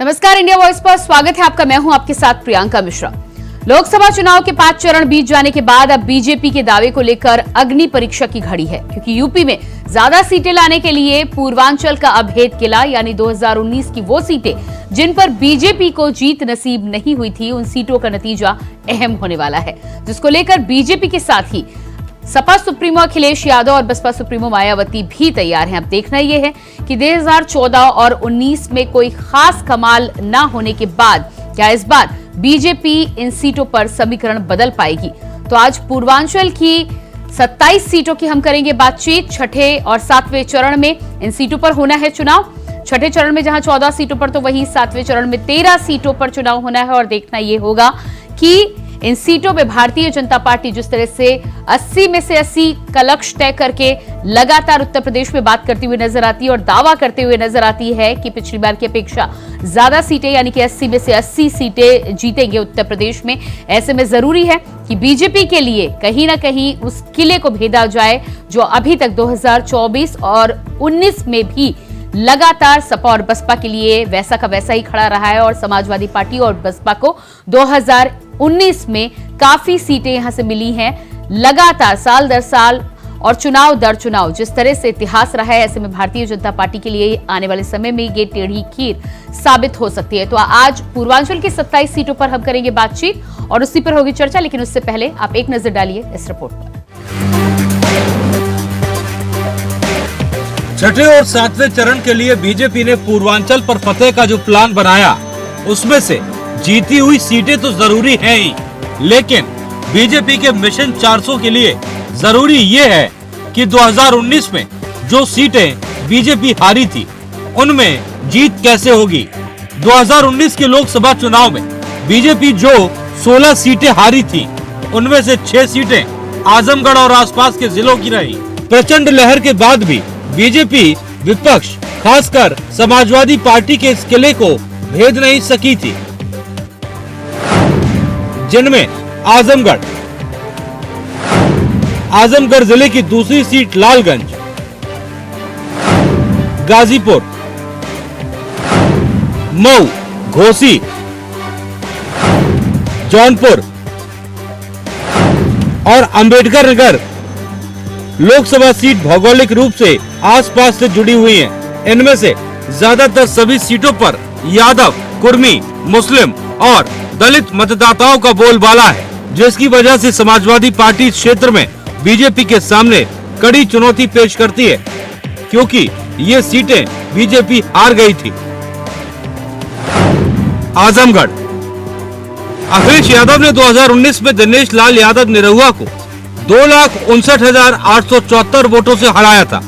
नमस्कार, India voice पर स्वागत है आपका। मैं हूं आपके साथ प्रियंका मिश्रा। लोकसभा चुनाव के 5 चरण बीत जाने के बाद अब बीजेपी के दावे को लेकर अग्नि परीक्षा की घड़ी है, क्योंकि यूपी में ज्यादा सीटें लाने के लिए पूर्वांचल का अभेद किला यानी 2019 की वो सीटें जिन पर बीजेपी को जीत नसीब नहीं हुई थी, उन सीटों का नतीजा अहम होने वाला है, जिसको लेकर बीजेपी के साथ ही सपा सुप्रीमो अखिलेश यादव और बसपा सुप्रीमो मायावती भी तैयार हैं। अब देखना यह है कि 2014 और 19 में कोई खास कमाल न होने के बाद क्या इस बार बीजेपी इन सीटों पर समीकरण बदल पाएगी। तो आज पूर्वांचल की 27 सीटों की हम करेंगे बातचीत। छठे और 7वें चरण में इन सीटों पर होना है चुनाव। छठे चरण में जहां 14 सीटों पर, तो वहीं 7वें चरण में 13 सीटों पर चुनाव होना है। और देखना यह होगा कि इन सीटों में भारतीय जनता पार्टी जिस तरह से 80 में से 80 का लक्ष्य तय करके लगातार उत्तर प्रदेश में बात करती हुई नजर आती है और दावा करते हुए नजर आती है कि पिछली बार की अपेक्षा ज्यादा सीटें यानी कि 80 में से 80 सीटें जीतेंगे उत्तर प्रदेश में। ऐसे में जरूरी है कि बीजेपी के लिए कहीं ना कहीं उस किले को भेदा जाए जो अभी तक 2024 और 19 में भी लगातार सपा और बसपा के लिए वैसा का वैसा ही खड़ा रहा है। और समाजवादी पार्टी और बसपा को 2019 में काफी सीटें यहां से मिली हैं लगातार साल दर साल और चुनाव दर चुनाव जिस तरह से इतिहास रहा है। ऐसे में भारतीय जनता पार्टी के लिए आने वाले समय में ये टेढ़ी खीर साबित हो सकती है। तो आज पूर्वांचल की 27 सीटों पर हम करेंगे बातचीत और उसी पर होगी चर्चा, लेकिन उससे पहले आप एक नजर डालिए इस रिपोर्ट पर। छठे और 7वें चरण के लिए बीजेपी ने पूर्वांचल पर फतेह का जो प्लान बनाया, उसमें से जीती हुई सीटें तो जरूरी हैं ही, लेकिन बीजेपी के मिशन 400 के लिए जरूरी ये है कि 2019 में जो सीटें बीजेपी हारी थी, उनमें जीत कैसे होगी। 2019 के लोकसभा चुनाव में बीजेपी जो 16 सीटें हारी थी, उनमें से 6 सीटें आजमगढ़ और आसपास के जिलों की रही। प्रचंड लहर के बाद भी बीजेपी विपक्ष खासकर समाजवादी पार्टी के इस किले को भेद नहीं सकी थी, जिनमें आजमगढ़ जिले की दूसरी सीट लालगंज, गाजीपुर, मऊ, घोसी, जौनपुर और अंबेडकर नगर लोकसभा सीट भौगोलिक रूप से आसपास से जुड़ी हुई हैं। इनमें से ज्यादातर सभी सीटों पर यादव, कुर्मी, मुस्लिम और दलित मतदाताओं का बोलबाला है, जिसकी वजह से समाजवादी पार्टी इस क्षेत्र में बीजेपी के सामने कड़ी चुनौती पेश करती है, क्योंकि ये सीटें बीजेपी हार गई थी। आजमगढ़, अखिलेश यादव ने 2019 में दिनेश लाल यादव निरहुआ को 2,59,874 वोटों से हराया था।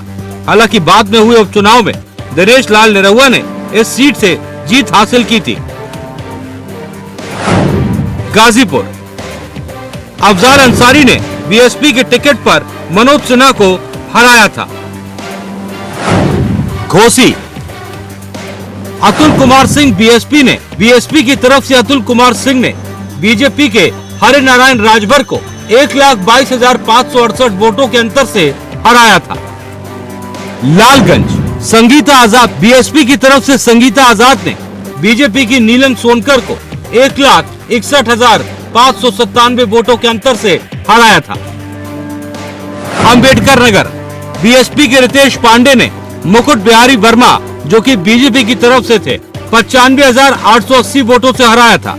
हालांकि बाद में हुए उपचुनाव में दिनेश लाल निरहुआ ने इस सीट से जीत हासिल की थी। गाजीपुर, अफजार अंसारी ने बीएसपी के टिकट पर मनोज सिन्हा को हराया था। घोसी, अतुल कुमार सिंह बीएसपी की तरफ से अतुल कुमार सिंह ने बीजेपी के हरि नारायण राजभर को 1,22,568 वोटों के अंतर से हराया था। लालगंज, संगीता आजाद, बीएसपी की तरफ से संगीता आजाद ने बीजेपी की नीलम सोनकर को 1,61,597 वोटों के अंतर से हराया था। अंबेडकर नगर, बीएसपी के रितेश पांडे ने मुकुट बिहारी वर्मा, जो कि बीजेपी की तरफ से थे, 95,880 वोटों से हराया था।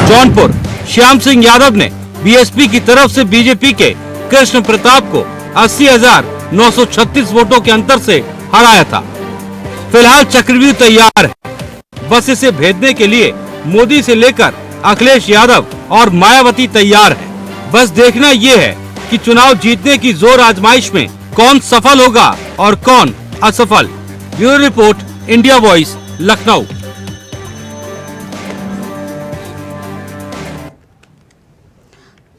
जौनपुर, श्याम सिंह यादव ने बीएसपी की तरफ से बीजेपी के कृष्ण प्रताप को 80,936 वोटों के अंतर से हराया था। फिलहाल चक्रव्यूह तैयार है, बस इसे भेदने के लिए मोदी से लेकर अखिलेश यादव और मायावती तैयार है। बस देखना यह है कि चुनाव जीतने की जोर आजमाइश में कौन सफल होगा और कौन असफल। Bureau report, India voice, Lucknow.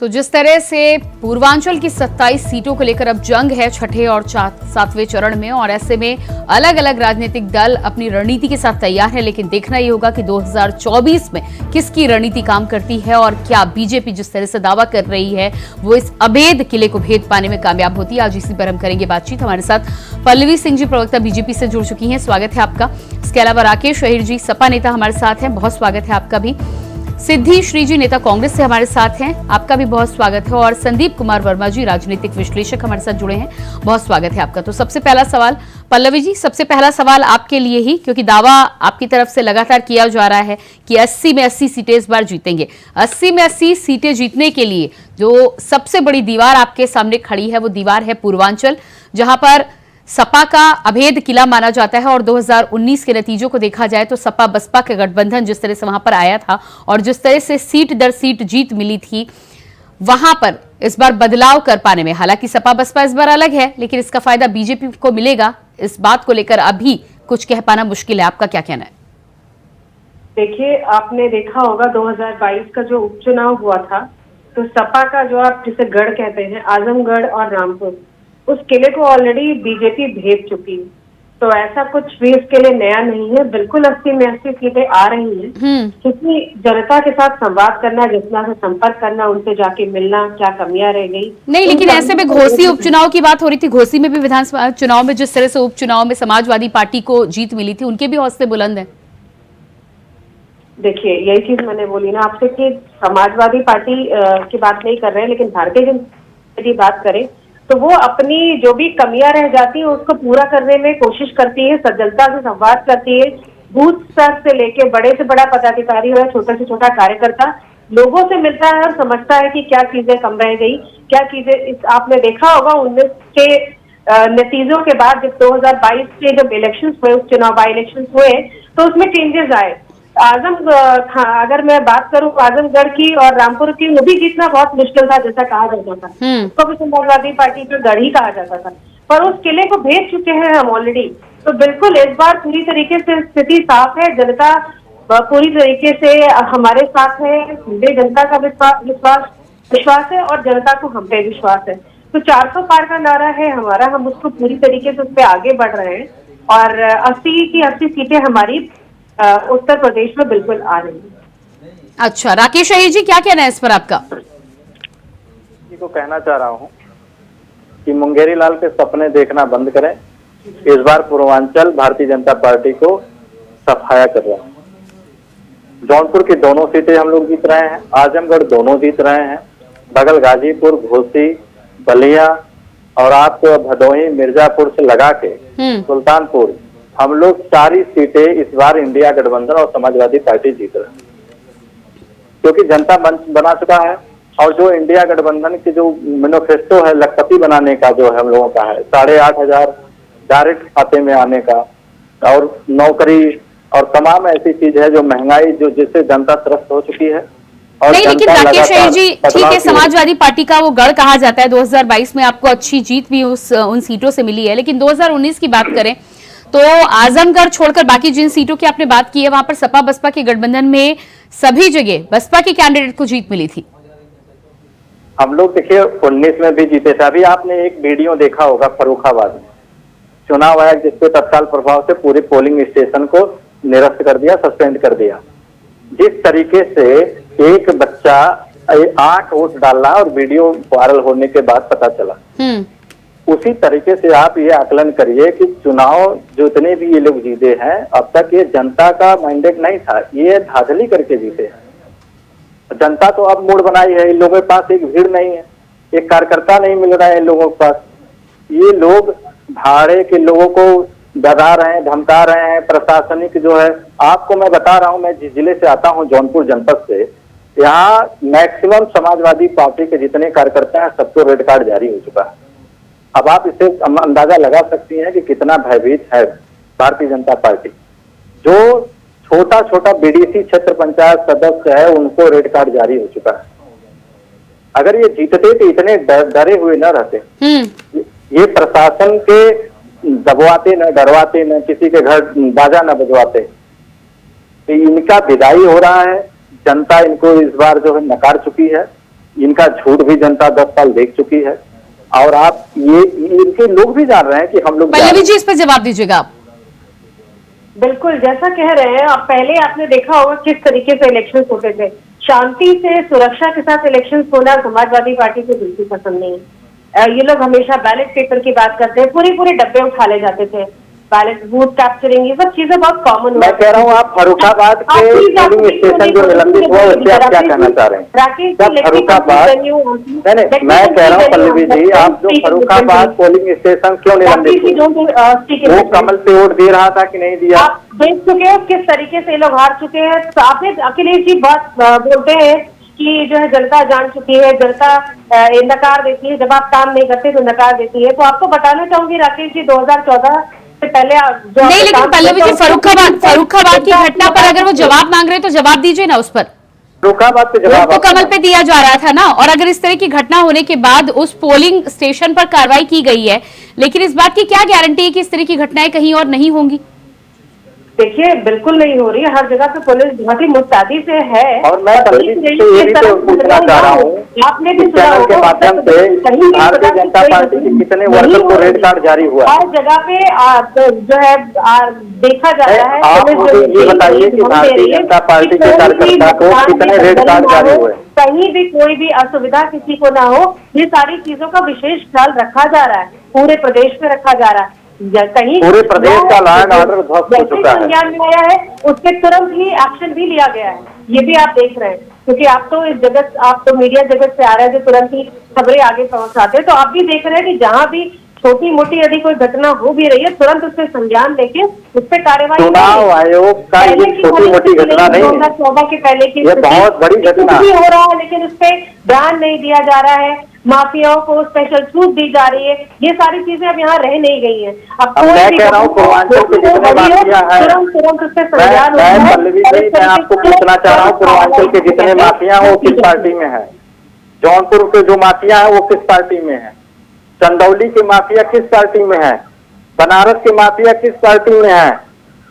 तो जिस तरह से पूर्वांचल की 27 सीटों को लेकर अब जंग है छठे और सातवें चरण में, और ऐसे में अलग अलग राजनीतिक दल अपनी रणनीति के साथ तैयार है। लेकिन देखना ये होगा कि 2024 में किसकी रणनीति काम करती है और क्या बीजेपी जिस तरह से दावा कर रही है वो इस अभेद किले को भेद पाने में कामयाब होती है। आज इसी पर हम करेंगे बातचीत। हमारे साथ पल्लवी सिंह जी, प्रवक्ता बीजेपी से जुड़ चुकी हैं, स्वागत है आपका। इसके अलावा राकेश अहिर जी, सपा नेता, हमारे साथ हैं, बहुत स्वागत है आपका भी। सिद्धि श्री जी, नेता कांग्रेस से हमारे साथ हैं, आपका भी बहुत स्वागत है। और संदीप कुमार वर्मा जी, राजनीतिक विश्लेषक, हमारे साथ जुड़े हैं, बहुत स्वागत है आपका। तो सबसे पहला सवाल पल्लवी जी, सबसे पहला सवाल आपके लिए ही, क्योंकि दावा आपकी तरफ से लगातार किया जा रहा है कि 80 में 80 सीटें इस बार जीतेंगे। 80 में 80 सीटें जीतने के लिए जो सबसे बड़ी दीवार आपके सामने खड़ी है वो दीवार है पूर्वांचल, जहां पर सपा का अभेद किला माना जाता है। और 2019 के नतीजों को देखा जाए तो सपा बसपा का गठबंधन जिस तरह से वहां पर आया था और जिस तरह से सीट दर सीट जीत मिली थी, वहां पर इस बार बदलाव कर पाने में, हालांकि सपा बसपा इस बार अलग है, लेकिन इसका फायदा बीजेपी को मिलेगा, इस बात को लेकर अभी कुछ कह पाना मुश्किल है। आपका क्या कहना है? देखिए, आपने देखा होगा 2022 का जो उपचुनाव हुआ था, तो सपा का जो आप जिसे गढ़ कहते हैं, आजमगढ़ और रामपुर, उस किले को ऑलरेडी बीजेपी भेज चुकी है। तो ऐसा कुछ भी इसके लिए नया नहीं है। बिल्कुल 80 में 80 सीटें आ रही हैं, क्योंकि जनता के साथ संवाद करना, जनता से संपर्क करना, उनसे जाके मिलना, क्या कमियां रह गई नहीं। लेकिन ऐसे में घोसी उपचुनाव की बात हो रही थी, घोसी में भी विधानसभा चुनाव में जिस तरह से उपचुनाव में समाजवादी पार्टी को जीत मिली थी, उनके भी हौसले बुलंद हैं। देखिए, यही चीज मैंने बोली ना आपसे कि समाजवादी पार्टी की बात नहीं कर रहे हैं, लेकिन भारतीय जनता पार्टी की बात करें तो वो अपनी जो भी कमियां रह जाती है उसको पूरा करने में कोशिश करती है, जनता से संवाद करती है। बूथ स्तर से लेके बड़े से बड़ा पदाधिकारी हो या छोटे से छोटा कार्यकर्ता लोगों से मिलता है और समझता है कि क्या चीजें कम रह गई, क्या चीजें। आपने देखा होगा 19 के नतीजों के बाद जब 2022 के जब इलेक्शंस हुए, उपचुनाव बाई इलेक्शंस हुए, तो उसमें चेंजेस आए। अगर मैं बात करूं आजमगढ़ की और रामपुर की, वो भी जीतना बहुत मुश्किल था, जैसा कहा जाता था, उसको भी समाजवादी पार्टी का गढ़ ही कहा जाता था, पर उस किले को भेज चुके हैं हम ऑलरेडी। तो बिल्कुल इस बार पूरी तरीके से स्थिति साफ है, जनता पूरी तरीके से हमारे साथ है, हमें जनता का विश्वास है और जनता को हम पे विश्वास है। तो 400 पार का नारा है हमारा, हम उसको पूरी तरीके से उस पर आगे बढ़ रहे हैं और 80 की 80 सीटें हमारी उत्तर प्रदेश में बिल्कुल आ रही है। अच्छा, राकेश अहिर जी, क्या कहना है इस पर आपका? जी को कहना चाह रहा हूँ कि मुंगेरी लाल के सपने देखना बंद करें। इस बार पूर्वांचल भारतीय जनता पार्टी को सफाया कर रहा है। जौनपुर की दोनों सीटें हम लोग जीत रहे हैं, आजमगढ़ दोनों जीत रहे हैं, बगल गाजीपुर, घोसी, बलिया और आपको भदोही, मिर्जापुर से लगा के सुल्तानपुर, हम लोग सारी सीटें इस बार इंडिया गठबंधन और समाजवादी पार्टी जीत रहे हैं, क्योंकि जनता बना चुका है। और जो इंडिया गठबंधन की जो मैनिफेस्टो है लखपति बनाने का, जो है हम लोगों का है 8,500 डायरेक्ट खाते में आने का, और नौकरी और तमाम ऐसी चीज है जो महंगाई जो जिससे जनता त्रस्त हो चुकी है। और नहीं, लेकिन राकेश अहिर जी, ठीक है, समाजवादी पार्टी का वो गढ़ कहा जाता है। 2022 में आपको अच्छी जीत भी उन सीटों से मिली है, लेकिन 2019 की बात करें तो आजमगढ़ छोड़कर बाकी जिन सीटों की आपने बात की है, वहां पर सपा बसपा के गठबंधन में सभी जगह बसपा के कैंडिडेट को जीत मिली थी। हम लोग देखिए 19 में भी जीते थे। अभी आपने एक वीडियो देखा होगा फर्रुखाबाद में, चुनाव आयोग जिसके तत्काल प्रभाव से पूरे पोलिंग स्टेशन को निरस्त कर दिया, सस्पेंड कर दिया। जिस तरीके से एक बच्चा 8 वोट डाला और वीडियो वायरल होने के बाद पता चला, उसी तरीके से आप ये आकलन करिए कि चुनाव जितने भी ये लोग जीते हैं अब तक ये जनता का मैंडेट नहीं था, ये धांधली करके जीते हैं। जनता तो अब मूड बनाई है, इन लोगों के पास एक भीड़ नहीं है, एक कार्यकर्ता नहीं मिल रहा है इन लोगों के पास। ये लोग भाड़े के लोगों को डरा रहे हैं, धमका रहे हैं। प्रशासनिक जो है, आपको मैं बता रहा हूँ, मैं जिस जिले से आता हूँ जौनपुर जनपद से, यहाँ मैक्सिमम समाजवादी पार्टी के जितने कार्यकर्ता हैं सबको रेड कार्ड जारी हो चुका है। अब आप इससे अंदाजा लगा सकती हैं कि कितना भयभीत है भारतीय जनता पार्टी। जो छोटा छोटा बीडीसी क्षेत्र पंचायत सदस्य है उनको रेड कार्ड जारी हो चुका है। अगर ये जीतते तो इतने डरे हुए न रहते। ये प्रशासन के दबवाते न डरवाते, न किसी के घर बाजा न बजवाते। तो इनका विदाई हो रहा है, जनता इनको इस बार जो है नकार चुकी है। इनका झूठ भी जनता 10 साल देख चुकी है, और आप ये इनके लोग भी जान रहे हैं कि हम लोग पल्लवी जी इस पर जवाब दीजिएगा आप। बिल्कुल जैसा कह रहे हैं आप, पहले आपने देखा होगा किस तरीके से इलेक्शन होते थे, शांति से सुरक्षा के साथ इलेक्शन होना समाजवादी पार्टी को बिल्कुल पसंद नहीं है। ये लोग हमेशा बैलेट पेपर की बात करते हैं, पूरे डब्बे उठा ले जाते थे, बैलेट बूथ कैप्चरिंग, ये सब चीजें बहुत कॉमन। मैं कह रहा हूँ आप फर्रुखाबाद के पोलिंग स्टेशन जो निलंबित हुआ उससे आप क्या कहना चाह रहे हैं? राकेश जब फर्रुखाबाद नहीं, मैं कह रहा हूँ पल्लवी जी, आप जो फर्रुखाबाद पोलिंग स्टेशन क्यों निलंबित हुए? वो कमल से वोट दे रहा था कि नहीं दिया? आप देख चुके हो किस तरीके से लोग हार चुके हैं। आपने अखिलेश जी बात बोलते हैं कि जो है जनता जान चुकी है, जनता नकार देती है, जब आप काम नहीं करते तो नकार देती है। तो आपको बताना चाहूंगी राकेश जी, 2014 से पहले जो नहीं, लेकिन पल्लवी जी फर्रुखाबाद की घटना पर अगर वो जवाब मांग रहे हैं तो जवाब दीजिए ना उस पर। फर्रुखाबाद पे जवाब तो कमल पे दिया जा रहा था ना, और अगर इस तरह की घटना होने के बाद उस पोलिंग स्टेशन पर कार्रवाई की गई है, लेकिन इस बात की क्या गारंटी है कि इस तरह की घटनाएं कहीं और नहीं होंगी? देखिए बिल्कुल नहीं हो रही है, हर जगह पे पुलिस बहुत ही मुस्तैदी से है। और मैं पल्लवी जी से ये भी तो पूछना चाह रहा हूँ, आपने भी चैनल के माध्यम से भारतीय जनता पार्टी के कितने वर्कर को रेड कार्ड जारी हुआ? हर जगह पे जो है देखा जा रहा है। आप मुझे ये बताइए कि भारतीय जनता पार्टी के कार्यकर्ता को कितने रेड कार्ड जारी हुए? कहीं भी कोई भी असुविधा किसी को ना हो, ये सारी चीजों का विशेष ख्याल रखा जा रहा है, पूरे प्रदेश में रखा जा रहा है। कहीं पूरे प्रदेश का लॉ एंड ऑर्डर ध्वस्त हो चुका है। संज्ञान में आया है, उसके तुरंत ही एक्शन भी लिया गया है, ये भी आप देख रहे हैं, क्योंकि आप तो इस जगत, आप तो मीडिया जगत से आ रहे हैं जो तुरंत ही खबरें आगे पहुंचाते हैं। तो आप भी देख रहे हैं कि जहां भी छोटी मोटी यदि कोई घटना हो भी रही है, तुरंत उससे संज्ञान लेके उस पर कार्रवाई। चुनाव आयोग का ये छोटी मोटी घटना नहीं है, 2014 के पहले की ये बहुत बड़ी घटना भी हो रहा है, लेकिन उस पर ध्यान नहीं दिया जा रहा है, माफियाओं को स्पेशल छूट दी जा रही है, ये सारी चीजें अब यहाँ रह नहीं गई हैं। अब मैं कह रहा हूँ पूर्वांचल के जितने माफिया है, तुरंत उससे संज्ञान पल्लवी जी मैं आपको पूछना चाह रहा हूँ, पूर्वांचल के जितने माफिया हैं वो किस पार्टी में है? जौनपुर के जो माफिया है वो किस पार्टी में है? चंदौली के माफिया किस पार्टी में है? बनारस के माफिया किस पार्टी में है?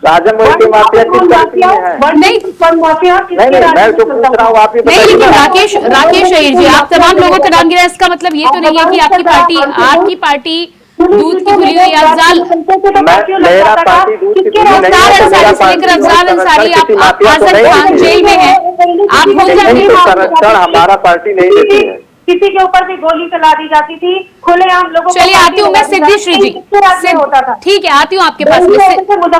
राजमहल के माफिया किस पार्टी में है? नहीं, मैं जो पूछ रहा हूँ आप ये नहीं, लेकिन राकेश अय्यर जी, आप तमाम लोगों का नाम गिरा, इसका मतलब ये तो नहीं है कि आपकी पार्टी दूध की खुली हुई अफजाल मेरा पार्टी दूध की खुली नहीं है। अफजाल अंसारी आप आजम खान जेल में है, आप भूल जाएंगे। संरक्षण हमारा पार्टी नहीं देती है। किसी के ऊपर भी गोली चला दी जाती थी खुलेआम लोगों को। चलिए आती हूँ मैं सिद्धिश्री जी, होता था। ठीक है आती हूँ आपके पास में।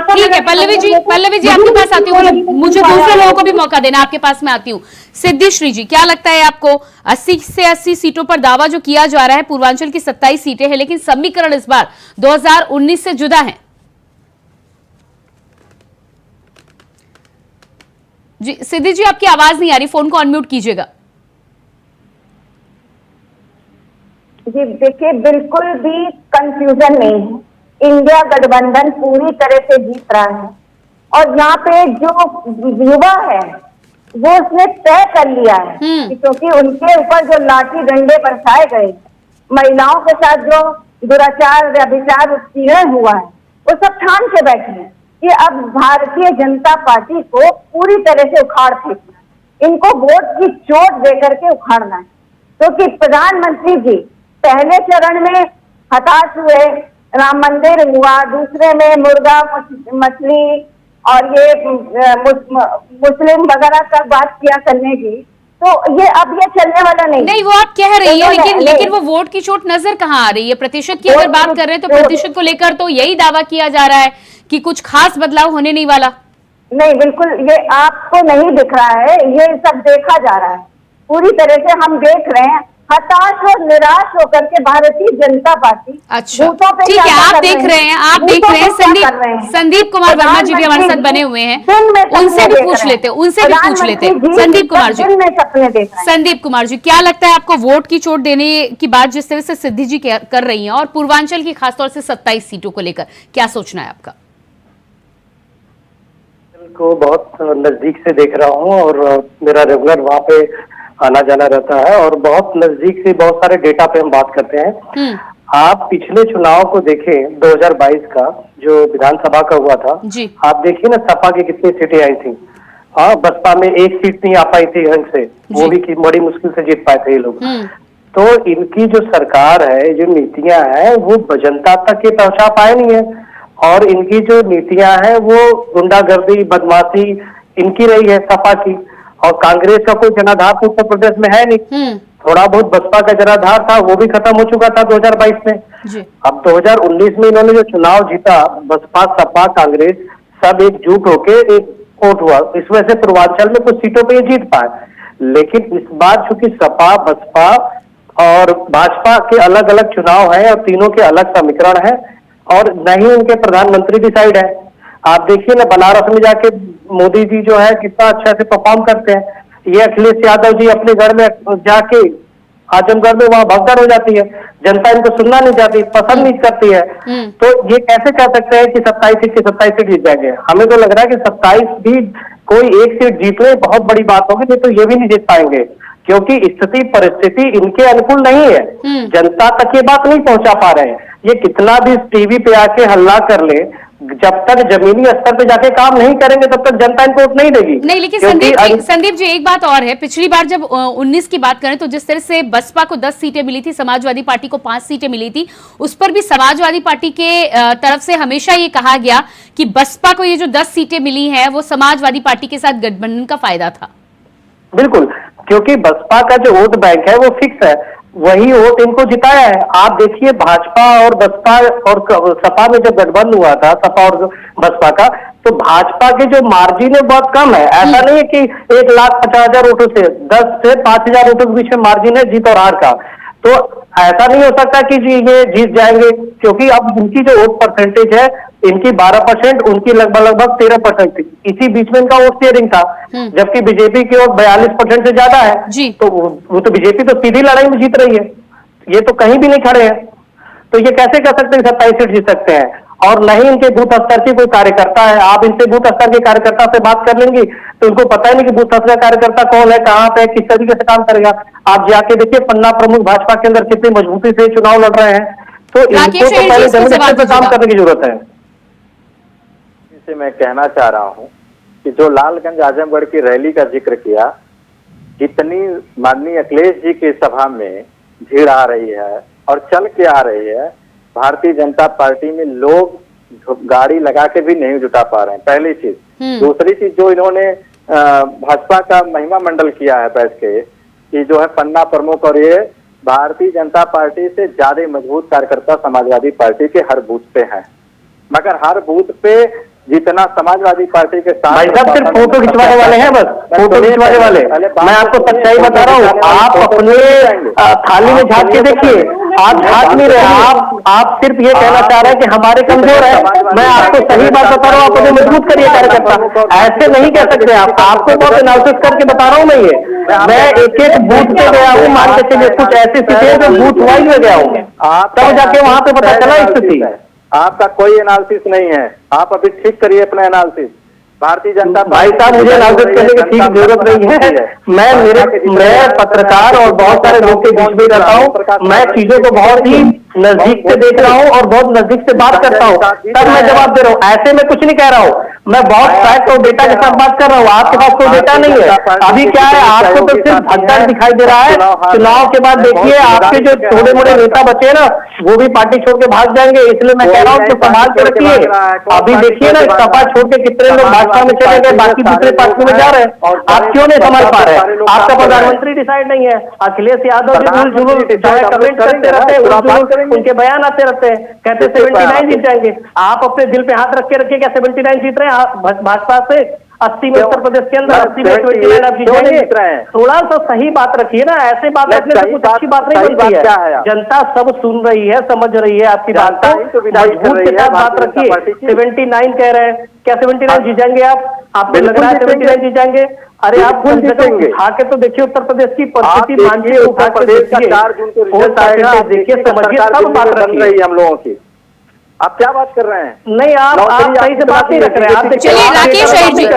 ठीक है पल्लवी जी आपके पास आती हूँ, मुझे दूसरे लोगों को भी मौका देना, आपके पास में आती हूँ। सिद्धिश्री जी, क्या लगता है आपको 80 से 80 सीटों पर दावा जो किया जा रहा है, पूर्वांचल की 27 सीटें हैं, लेकिन समीकरण इस बार 2019 से जुदा है? जी सिद्धि जी आपकी आवाज नहीं आ रही, फोन को अनम्यूट कीजिएगा। जी देखिए, बिल्कुल भी कंफ्यूजन नहीं है, इंडिया गठबंधन पूरी तरह से जीत रहा है। और यहाँ पे जो युवा है वो उसने तय कर लिया है कि क्योंकि उनके ऊपर जो लाठी डंडे बरसाए गए, महिलाओं के साथ जो दुराचार व्यभिचार उत्पीड़न हुआ है, वो सब ठान के बैठे हैं कि अब भारतीय जनता पार्टी को पूरी तरह से उखाड़ फेंकना है, इनको वोट की चोट देकर के उखाड़ना है। क्योंकि प्रधानमंत्री जी पहले चरण में हताश हुए, राम मंदिर हुआ, दूसरे में मुर्गा मछली और ये मुस्लिम वगैरह का बात किया करने की, तो ये अब ये चलने वाला नहीं। वो आप कह रही है, लेकिन वो वोट की चोट नजर कहाँ आ रही है? प्रतिशत की अगर बात कर रहे हैं तो प्रतिशत को लेकर तो यही दावा किया जा रहा है कि कुछ खास बदलाव होने नहीं वाला। नहीं, बिल्कुल ये आपको नहीं दिख रहा है, ये सब देखा जा रहा है, पूरी तरह से हम देख रहे हैं। हताश और निराश होकर के भारतीय जनता पार्टी, अच्छा ठीक है, आप देख रहे हैं संदीप कुमार वर्मा जी भी हमारे साथ बने हुए हैं, उनसे भी पूछ लेते संदीप कुमार जी। संदीप कुमार जी, क्या लगता है आपको वोट की चोट देने की बात जिस तरह से सिद्धि जी कर रही हैं, और पूर्वांचल की खासतौर से 27 सीटों को लेकर क्या सोचना है आपका? को बहुत नजदीक से देख रहा हूँ और मेरा रेगुलर वहाँ पे आना जाना रहता है, और बहुत नजदीक से बहुत सारे डेटा पे हम बात करते हैं। आप पिछले चुनाव को देखें, 2022 का जो विधानसभा का हुआ था, आप देखिए ना सपा की कितनी सीटें आई थी, हाँ, बसपा में एक सीट नहीं आ पाई थी ढंग से, वो भी की बड़ी मुश्किल से जीत पाए थे ये लोग। तो इनकी जो सरकार है, जो नीतियां हैं, वो जनता तक ये पहुंचा पाए नहीं है। और इनकी जो नीतियां हैं वो गुंडागर्दी, बदमाशी इनकी रही है, सपा की। और कांग्रेस का कोई जनाधार तो उत्तर प्रदेश में है नहीं। थोड़ा बहुत बसपा का जनाधार था, वो भी खत्म हो चुका था 2022 में। अब 2019 में इन्होंने जो चुनाव जीता, बसपा, सपा, कांग्रेस सब एकजुट होके एक वोट हुआ, इस वजह से पूर्वांचल में कुछ सीटों पे ये जीत पाए। लेकिन इस बार चूंकि सपा, बसपा और भाजपा के अलग अलग चुनाव है और तीनों के अलग समीकरण है और न ही उनके प्रधानमंत्री डिसाइड है। आप देखिए ना, बनारस में जाके मोदी जी जो है कितना अच्छा से परफॉर्म करते हैं। ये अखिलेश यादव जी अपने घर में जाके आजमगढ़ में वहां भगदड़ हो जाती है, जनता इनको सुनना नहीं चाहती, पसंद नहीं करती है। तो ये कैसे कह सकते हैं कि 27 सीट के 27 सीट जीत जाएंगे? हमें तो लग रहा है कि 27 भी कोई एक सीट जीत ले बहुत बड़ी बात होगी, नहीं तो ये भी नहीं जीत पाएंगे, क्योंकि स्थिति परिस्थिति इनके अनुकूल नहीं है। जनता तक ये बात नहीं पहुंचा पा रहे हैं। ये कितना भी टीवी पे आके हल्ला कर ले, जब तक जमीनी स्तर पे जाके काम नहीं करेंगे तब तक जनता इनको वोट नहीं देगी। नहीं, लेकिन संदीप जी एक बात और है, पिछली बार जब 19 की बात करें तो जिस तरह से बसपा को 10 सीटें मिली थी, समाजवादी पार्टी को 5 सीटें मिली थी, उस पर भी समाजवादी पार्टी के तरफ से हमेशा ये कहा गया कि बसपा को ये जो 10 सीटें मिली हैं वो समाजवादी पार्टी के साथ गठबंधन का फायदा था। बिल्कुल, क्योंकि बसपा का जो वोट बैंक है वो फिक्स है, वही वोट इनको जिताया है। आप देखिए भाजपा और बसपा और सपा में जब गठबंधन हुआ था, सपा और बसपा का, तो भाजपा के जो मार्जिन है बहुत कम है। ऐसा नहीं है कि 1,50,000 वोटों से 10 से 5,000 वोटों के बीच में मार्जिन है जीत और हार का। तो ऐसा नहीं हो सकता कि जी ये जीत जाएंगे, क्योंकि अब इनकी जो वोट परसेंटेज है, इनकी 12%, उनकी लगभग 13%, इसी बीच में इनका वोट शेयरिंग था। जबकि बीजेपी की वोट 42% से ज्यादा है। तो वो तो बीजेपी तो सीधी लड़ाई में जीत रही है, ये तो कहीं भी नहीं खड़े हैं। तो ये कैसे कह सकते हैं 27 सीट जीत सकते हैं? और नहीं इनके बूथ स्तर के कोई कार्यकर्ता है। आप इनसे बूथ स्तर के कार्यकर्ता से बात कर लेंगी तो इनको पता ही नहीं कि बूथ स्तर का कार्यकर्ता कौन है, कहाँ पे, किस तरीके से काम करेगा। आप जाके देखिए पन्ना प्रमुख भाजपा के अंदर कितनी मजबूती से चुनाव लड़ रहे हैं। तो इनको तो पहले जमीन स्तर पे काम करने की जरूरत है। इसे मैं कहना चाह रहा हूँ कि जो लालगंज आजमगढ़ की रैली का जिक्र किया, जितनी माननीय अखिलेश जी की सभा में भीड़ आ रही है और चल के आ रही है, भारतीय जनता पार्टी में लोग गाड़ी लगा के भी नहीं जुटा पा रहे हैं, पहली चीज। दूसरी चीज, जो इन्होंने भाजपा का महिमा मंडल किया है बैठ के, कि जो है पन्ना प्रमुख, और ये भारतीय जनता पार्टी से ज्यादा मजबूत कार्यकर्ता समाजवादी पार्टी के हर बूथ पे हैं, मगर हर बूथ पे जितना समाजवादी पार्टी के साथ भाई साहब सिर्फ फोटो खिंचवाने वाले हैं, बस फोटो खिंचवाने वाले। मैं आपको सच्चाई बता रहा हूँ, आप अपने थाली में झांक के देखिए, आप झांक नहीं रहे। आप सिर्फ ये कहना चाह रहे हैं कि हमारे कमजोर है। मैं आपको सही बात बता रहा हूँ, आप उन्हें मजबूत करिए कार्यकर्ता। ऐसे नहीं कह सकते आप, आपको बहुत एनालिसिस करके बता रहा हूँ मैं ये। मैं एक एक बूथ पे गया हूँ, मान के चलिए कुछ ऐसी स्थिति है जो बूथ वाइज में गया हूँ, तब जाके वहां पे पता चला स्थिति। आपका कोई एनालिसिस नहीं है, आप अभी ठीक करिए अपना एनालिसिस। भारतीय जनता भाई साहब मुझे एनालिसिस करने की ठीक जरूरत नहीं है। मैं पत्रकार और बहुत सारे लोग के बीच में रहता हूँ, मैं चीजों को बहुत ही नजदीक से देख रहा हूँ और बहुत नजदीक से बात करता हूँ, तब मैं जवाब दे रहा हूँ। ऐसे में कुछ नहीं कह रहा हूँ, मैं बहुत फैक्ट और डेटा के साथ बात कर रहा हूँ। आपके पास कोई डेटा नहीं है। अभी क्या है, आपको तो सिर्फ भगदड़ दिखाई दे रहा है। चुनाव के बाद देखिए आपके जो थोड़े मोड़े नेता बचे हैं ना, वो भी पार्टी छोड़ के भाग जाएंगे। इसलिए मैं कह रहा हूँ कि संभाल के रखिए। अभी देखिए ना, सपा छोड़ के कितने लोग भाजपा में चले गए, बाकी दूसरे पार्टी में जा रहे हैं। आप क्यों नहीं संभाल पा रहे हैं? आपका प्रधानमंत्री डिसाइड नहीं है। अखिलेश यादव जी उलझुल कमेंट करते रहते हैं, उनके बयान आते रहते हैं, कहते 79 जीत जाएंगे। आप अपने दिल पे हाथ रख के रखिए, क्या 79 जीत रहे हैं भाजपा से? 80 में उत्तर प्रदेश के अंदर 80 में 79 आप जीत जाएंगे। थोड़ा सा सही बात रखिए ना, ऐसे बात रखने से कुछ अच्छी बात नहीं बनती है। जनता सब सुन रही है, समझ रही है आपकी बात को, मजबूत के साथ बात रखिए। 79 कह रहे हैं, क्या 79 जीत जाएंगे आप? आपको लग रहा है 79 जीत जाएंगे? अरे आप उठा के तो देखिए उत्तर प्रदेश की परिस्थिति, मानचित्र उठा के देखिए, 4 जून को रिजल्ट आएगा, देखिए समझिए, सब बात रख रही है हम लोगों की। आप क्या बात कर रहे हैं? नहीं, आप सही से बात नहीं रख रहे हैं।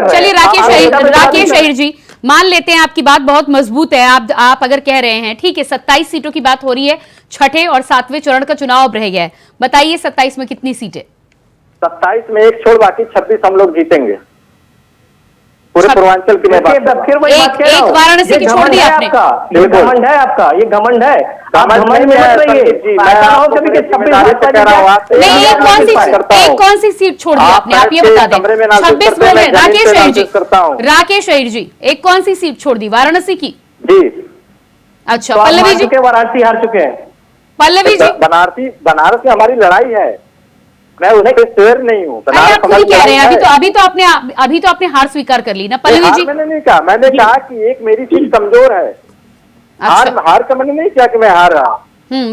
चलिए राकेश अहीर जी, मान लेते हैं आपकी बात बहुत मजबूत है। आप अगर कह रहे हैं, ठीक है, 27 सीटों की बात हो रही है, छठे और 7वें चरण का चुनाव अब रह गया है, बताइए 27 में कितनी सीटें? 27 में एक छोड़ बाकी 26 हम लोग जीतेंगे। पूरे पूर्वांचल की मैं बात कर रहा हूं। फिर वही बात कह रहा हूं, वाराणसी की छोड़ दी आपने। ये घमंड है आपका, ये घमंड है, आप घमंड में मत रहिए। नहीं, एक कौन सी सीट छोड़ दी आपने, आप ये बता दें। 26 बोले राकेश अहिर जी, राकेश अहिर जी, एक कौन सी सीट छोड़ दी, वाराणसी की? जी। अच्छा, पल्लवी जी? वाराणसी हार चुके हैं। पल्लवी जी? बनारस में हमारी लड़ाई है, मैं उसमें शेयर नहीं हूँ। आप खुद ही कह रहे हैं, अभी तो आपने हार स्वीकार कर ली ना पल्लवी जी? मैंने नहीं कहा, मैंने कहा कि एक मेरी सीट कमजोर है। हार का मैंने नहीं किया कि मैं हार रहा।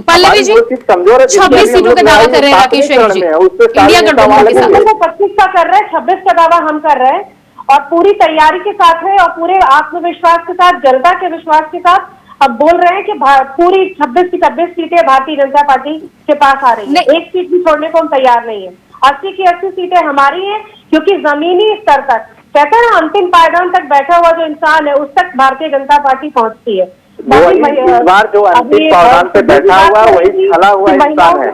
पल्लवी जी, 26 सीटों का दावा कर रहे हैं राकेश अहिर जी, इंडिया गठबंधन के साथ। 25 का कर रहे हैं, 26 का दावा हम कर रहे हैं और पूरी तैयारी के साथ है और पूरे आत्मविश्वास के साथ, जनता के विश्वास के साथ अब बोल रहे हैं कि पूरी 26 की 26 सीटें भारतीय जनता पार्टी के पास आ रही है। एक सीट भी छोड़ने को हम तैयार नहीं है। 80 की 80 सीटें हमारी हैं, क्योंकि जमीनी स्तर तक, कहते हैं ना, अंतिम पायदान तक बैठा हुआ जो इंसान है उस तक भारतीय जनता पार्टी पहुंचती है। इस बार जो अंतिम पायदान पे बैठा हुआ वही खड़ा हुआ इंसान है,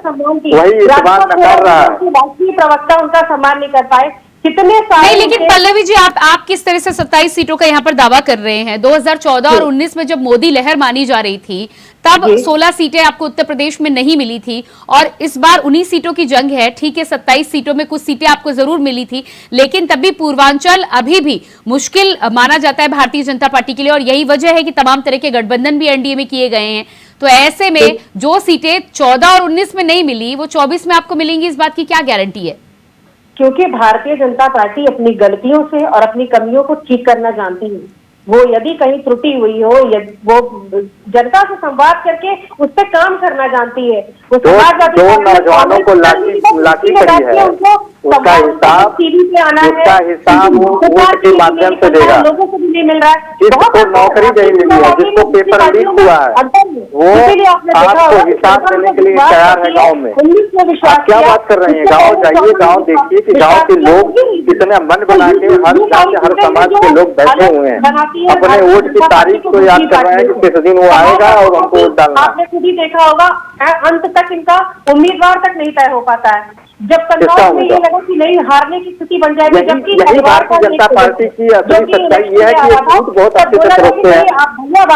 वही इस बार नकार रहा है। राष्ट्रीय प्रवक्ता उनका सम्मान नहीं कर पाए, कितने सारे। नहीं, लेकिन पल्लवी जी, आप किस तरह से 27 सीटों का यहाँ पर दावा कर रहे हैं? 2014 और 19 में जब मोदी लहर मानी जा रही थी तब 16 सीटें आपको उत्तर प्रदेश में नहीं मिली थी और इस बार 19 सीटों की जंग है। ठीक है, 27 सीटों में कुछ सीटें आपको जरूर मिली थी, लेकिन तब भी पूर्वांचल अभी भी मुश्किल माना जाता है भारतीय जनता पार्टी के लिए और यही वजह है कि तमाम तरह के गठबंधन भी एनडीए में किए गए हैं। तो ऐसे में जो सीटें 14 और 19 में नहीं मिली वो 24 में आपको मिलेंगी, इस बात की क्या गारंटी है? क्योंकि भारतीय जनता पार्टी अपनी गलतियों से और अपनी कमियों को ठीक करना जानती है। वो यदि कहीं त्रुटि हुई हो, वो जनता से संवाद करके उस पर काम करना जानती है। वो समाजवादी नौजवानों को लाठी करी है, उसका हिसाब वोट के माध्यम से देगा। लोगों को भी नहीं मिल रहा है, जिसको नौकरी नहीं मिली है, जिसको पेपर लीक हुआ है, वो आपको हिसाब देने के लिए तैयार है। गाँव में आप क्या बात कर रहे हैं? गाँव जाइए, गाँव देखिए कि गाँव के लोग कितने मन बना के हर समाज के लोग बैठे हुए हैं, अपने वोट की तारीख को याद कर रहे हैं कि किस दिन वो आएगा और उनको वोट डालना। आपने खुद ही देखा होगा, अंत तक इनका उम्मीदवार तक नहीं तय हो पाता है। जब कन्नौज में ये लगा कि नहीं, हारने की स्थिति बन जाएगी, जबकि यही भारतीय जनता पार्टी की असली सच्चाई ये है कि ये झूठ बहुत अच्छे से रोकते हैं।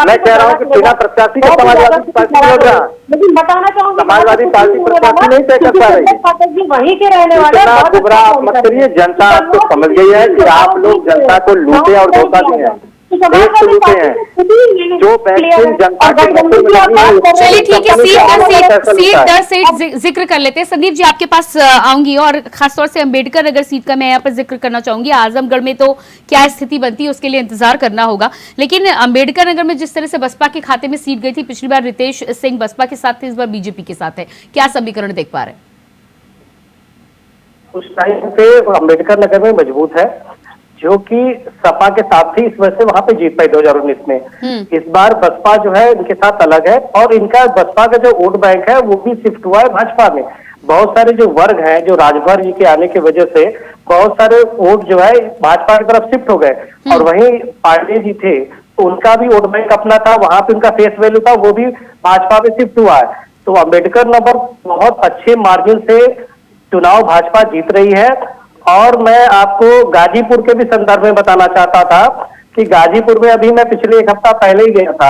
मैं कह रहा हूँ कि बिना प्रत्याशी का समाजवादी पार्टी लड़ रहा, लेकिन बताना चाहूंगी समाजवादी पार्टी प्रत्याशी नहीं तय कर पा रही। वहीं के रहने वाले गुमराह आप मत करिए, जनता आपको समझ गई है कि आप लोग जनता को लूटे और धोखा दिए हैं, लूटे हैं। जो वैक्सीन जनता के चलिए ठीक है, सीट दर सीट जिक्र कर लेते हैं। संदीप जी, आपके पास आऊंगी और खासतौर से अंबेडकर नगर सीट का मैं यहाँ पर जिक्र करना चाहूंगी। आजमगढ़ में तो क्या स्थिति बनती है उसके लिए इंतजार करना होगा, लेकिन अंबेडकर नगर में जिस तरह से बसपा के खाते में सीट गई थी, पिछली बार रितेश सिंह बसपा के साथ थे, इस बार बीजेपी के साथ है, क्या समीकरण देख पा रहे हैं? उस टाइम पे अंबेडकर नगर में मजबूत है, जो कि सपा के साथ थी, इस वजह से वहां पे जीत पाई 2019 में। इस बार बसपा जो है इनके साथ अलग है और इनका बसपा का जो वोट बैंक है वो भी शिफ्ट हुआ है भाजपा में। बहुत सारे जो वर्ग हैं, जो राजभर जी के आने की वजह से बहुत सारे वोट जो है भाजपा की तरफ शिफ्ट हो गए और वहीं पांडे जी थे तो उनका भी वोट बैंक अपना था, वहां पे उनका फेस वैल्यू था, वो भी भाजपा में शिफ्ट हुआ है। तो अंबेडकर नगर बहुत अच्छे मार्जिन से चुनाव भाजपा जीत रही है। और मैं आपको गाजीपुर के भी संदर्भ में बताना चाहता था कि गाजीपुर में अभी मैं पिछले एक हफ्ता पहले ही गया था।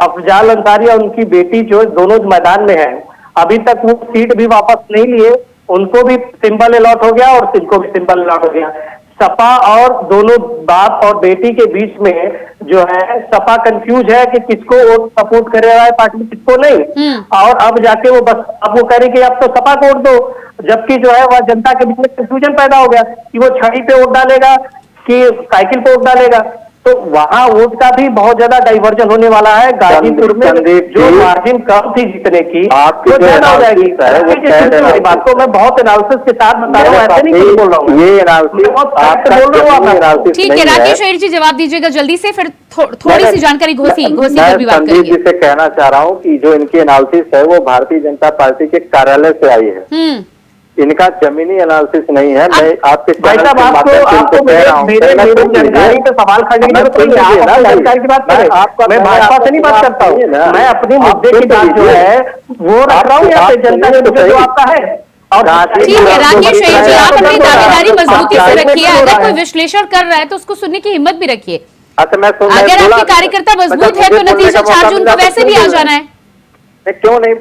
अफजाल अंसारी और उनकी बेटी जो दोनों मैदान में है, अभी तक वो सीट भी वापस नहीं लिए, उनको भी सिंबल अलॉट हो गया और इनको भी सिंबल अलॉट हो गया। सपा और दोनों बाप और बेटी के बीच में जो है सपा कंफ्यूज है कि किसको वोट सपोर्ट करे रहा है पार्टी, किसको नहीं। और अब जाके वो बस अब वो कह कि अब तो सपा को वोट दो, जबकि जो है वह जनता के बीच में कंफ्यूजन पैदा हो गया कि वो छड़ी पे वोट डालेगा कि साइकिल पे वोट डालेगा। तो वहाँ वोट का भी बहुत ज्यादा डाइवर्जन होने वाला है। गाजीपुर में जो मार्जिन कम थी जीतने की वो ज्यादा हो जाएगी। बात को मैं बहुत एनालिसिस के साथ बता रहा हूँ, ऐसे नहीं बोल रहा हूँ, ये एनालिसिस बोल रहा हूँ। ठीक है, राकेश अहिर जी जवाब दीजिएगा जल्दी से, फिर थोड़ी सी जानकारी घोसी पर भी बात करेंगे। जी से कहना चाह रहा हूँ कि जो इनकी एनालिसिस है वो भारतीय जनता पार्टी के कार्यालय से आई है, इनका जमीनी एनालिसिस नहीं है। मैं आपके आपको मेरे जानकारी पे सवाल करने की जरूरत नहीं है, जानकारी की बात करें। मैं भाजपा से नहीं बात करता हूँ, मैं अपनी मुद्दे की बात जो है वो रख रहा हूँ यहाँ पे जनता के मुद्दे जो आपका है। ठीक है राकेश जी, आप अपनी दावेदारी मजबूती से रखिए। अगर कोई विश्लेषण कर रहा है तो उसको सुनने की हिम्मत भी रखिए। अच्छा, अगर आपके कार्यकर्ता मजबूत है तो नतीजा 4 जून को वैसे भी आ जाना है। क्यों नहीं,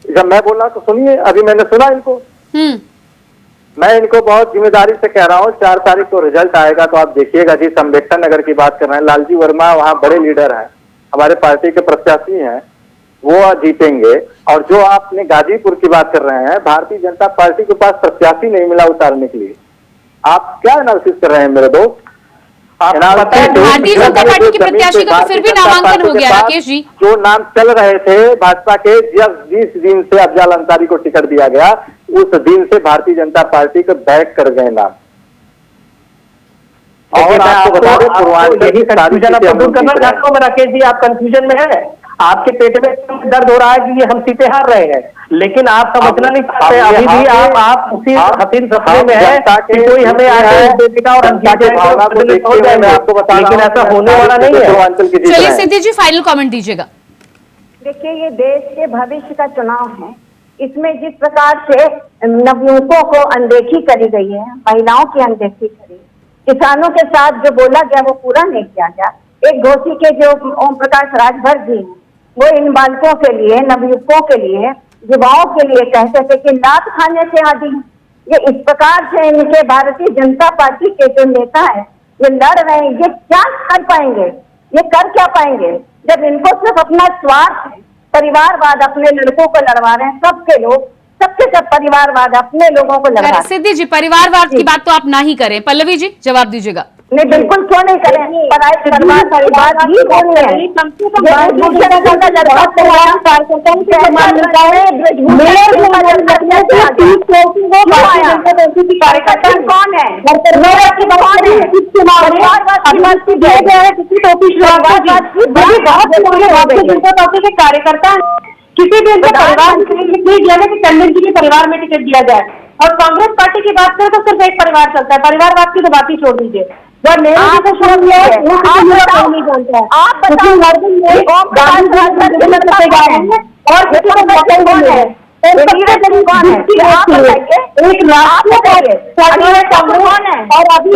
जब मैं बोला तो सुनिए, अभी मैंने सुना इनको। मैं इनको बहुत जिम्मेदारी से कह रहा हूँ, 4 तारीख को रिजल्ट आएगा तो आप देखिएगा जी। अम्बेडकर नगर की बात कर रहे हैं, लालजी वर्मा वहाँ बड़े लीडर हैं, हमारे पार्टी के प्रत्याशी हैं, वो जीतेंगे। और जो आपने गाजीपुर की बात कर रहे हैं, भारतीय जनता पार्टी के पास प्रत्याशी नहीं मिला उतारने के लिए। आप क्या एनालिसिस कर रहे हैं मेरे दोस्त? भारतीय जनता पार्टी के प्रत्याशी का तो फिर भी नामांकन हो गया राकेश जी। जो नाम चल रहे थे भाजपा के, जब जिस दिन से अफजल अंसारी को टिकट दिया गया उस दिन से भारतीय जनता पार्टी को बैक कर गए नाम। और आपको बता दें, पूर्वांचल यही कंफ्यूजन आप दूर करना चाहता हूँ राकेश जी। आप कंफ्यूजन में है, आपके पेट में दर्द हो रहा है कि ये हम सीटें हार रहे हैं, लेकिन आप समझना नहीं चाहते। अभी भी आप उसी हसीन सपने में है कि कोई हमें बेटा और मैं आपको बता, लेकिन ऐसा होने वाला नहीं है। चलिए सिद्धि जी, फाइनल कमेंट दीजिएगा। देखिए, ये देश के भविष्य का चुनाव है। इसमें जिस प्रकार से नवयुवकों को अनदेखी करी गई है, महिलाओं की अनदेखी करी, किसानों के साथ जो बोला गया वो पूरा नहीं किया गया। एक घोसी के जो ओम प्रकाश राजभर जी हैं, वो इन बालकों के लिए, नवयुवकों के लिए, युवाओं के लिए कहते थे कि लात खाने से आदि हैं। ये इस प्रकार से इनके भारतीय जनता पार्टी के जो नेता है ये लड़ रहे हैं, ये क्या कर पाएंगे? ये कर क्या पाएंगे जब इनको सिर्फ अपना स्वार्थ, परिवारवाद अपने लड़कों को लड़वा रहे हैं? सबके लोग, सबके सब परिवारवाद अपने लोगों को लड़वा रहे हैं। सिद्धि जी, परिवारवाद की बात तो आप ना ही करें। पल्लवी जी, जवाब दीजिएगा। नहीं, बिल्कुल क्यों नहीं करें? परिवार ही बोल रहे हैं। कार्यकर्ता कौन है? कार्यकर्ता किसी भी परिवार कि टंडन जी के परिवार में टिकट दिया जाए। और कांग्रेस पार्टी की बात करें तो सिर्फ एक परिवार चलता है, परिवारवाद की तो बात ही छोड़ दीजिए। जब नहीं जानता है और अभी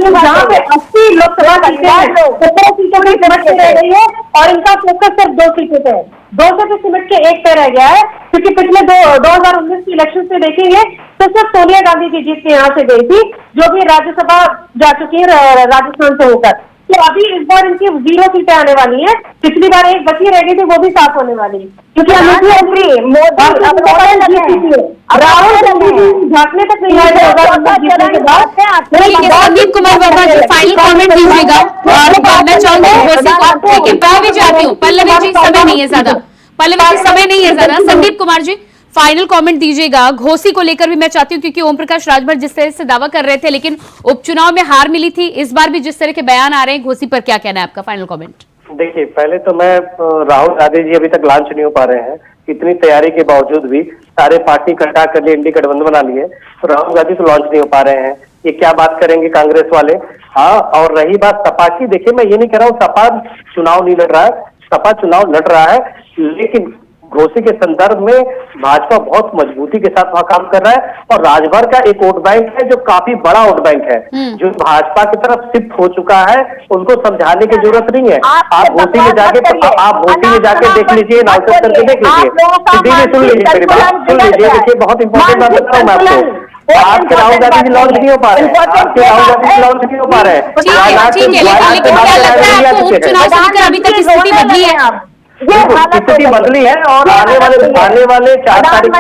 जहाँ पे 80 लोकसभा सीटें हैं, 17 सीटों में सिमट के रह रही है और इनका फोकस सिर्फ 2 सीटों पे है। 2 से सिमट के 1 पे रह गया है, क्योंकि पिछले 2019 के इलेक्शन से देखेंगे तो सिर्फ सोनिया गांधी की जीत के यहाँ से गई थी, जो भी राज्यसभा जा चुकी है राजस्थान से होकर। तो अभी इस बार इनकी 0 सीटें आने वाली हैं। पिछली बार 1 बची रह गई थी, वो भी साफ होने वाली है, क्योंकि राहुल गांधी झांकने तक नहीं आए। संदीप कुमार वर्मा जी, फाइनल कमेंट दीजिएगा। और मैं चाहूंगी पल्लवी जी आती हूँ। पल्लवी जी, समय नहीं है ज्यादा। पल्लवी जी, समय नहीं है ज्यादा। संदीप कुमार जी, फाइनल कमेंट दीजिएगा। घोसी को लेकर भी मैं चाहती हूँ, क्योंकि ओम प्रकाश राजभर जिस तरह से दावा कर रहे थे लेकिन उपचुनाव में हार मिली थी, इस बार भी जिस तरह के बयान आ रहे हैं, घोसी पर क्या कहना है आपका? Final comment. देखिए, पहले तो मैं राहुल गांधी जी अभी तक लॉन्च नहीं हो पा रहे हैं। इतनी तैयारी के बावजूद भी सारे पार्टी इकट्ठा कर लिए, इंडी गठबंधन बना लिए, तो राहुल गांधी तो लॉन्च नहीं हो पा रहे हैं। ये क्या बात करेंगे कांग्रेस वाले? हाँ, और रही बात सपा की, देखिए मैं ये नहीं कह रहा हूँ सपा चुनाव नहीं लड़ रहा है, सपा चुनाव लड़ रहा है, लेकिन घोसी के संदर्भ में भाजपा बहुत मजबूती के साथ वहां काम कर रहा है। और राजभर का एक वोट बैंक है जो काफी बड़ा वोट बैंक है, जो भाजपा की तरफ शिफ्ट हो चुका है। उनको समझाने की जरूरत नहीं है। आप घोसी में जाके देख लीजिए, नाउसेट करके देख लीजिए, सीधी में सुन लीजिए मेरी बात, सुन लीजिए। देखिए, बहुत इंपॉर्टेंट बात बता रहा हूँ मैं आपको। आज के राहुल गांधी जी लॉन्च नहीं हो पा रहे हैं, आज के राहुल गांधी जी लॉन्च नहीं हो पा रहे हैं। ठीक है, लेकिन क्या लगता है आपको उपचुनाव से लेकर अभी तक स्थिति बदली है? स्थिति बदली है और आने वाले 4 तारीख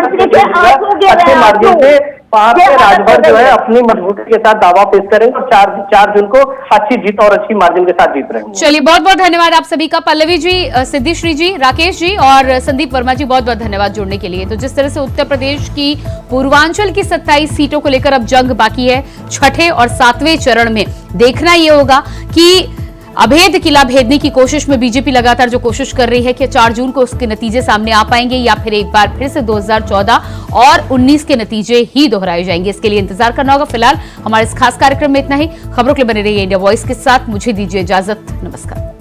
अच्छे मार्जिन से वहां पे राजभर जो है अपनी मजबूती के साथ दावा पेश करेंगे और 4 जून को अच्छी जीत और अच्छी मार्जिन के साथ जीत रहे हैं। चलिए, बहुत बहुत धन्यवाद आप सभी का। पल्लवी जी, सिद्धिश्री जी, राकेश जी और संदीप वर्मा जी, बहुत बहुत धन्यवाद जुड़ने के लिए। तो जिस तरह से उत्तर प्रदेश की पूर्वांचल की 27 सीटों को लेकर अब जंग बाकी है, छठे और 7वें चरण में देखना ये होगा कि अभेद किला भेदने की कोशिश में बीजेपी लगातार जो कोशिश कर रही है कि 4 जून को उसके नतीजे सामने आ पाएंगे या फिर एक बार फिर से 2014 और 19 के नतीजे ही दोहराए जाएंगे। इसके लिए इंतजार करना होगा। फिलहाल हमारे इस खास कार्यक्रम में इतना ही। खबरों के लिए बने रहिए इंडिया वॉइस के साथ। मुझे दीजिए इजाजत। नमस्कार।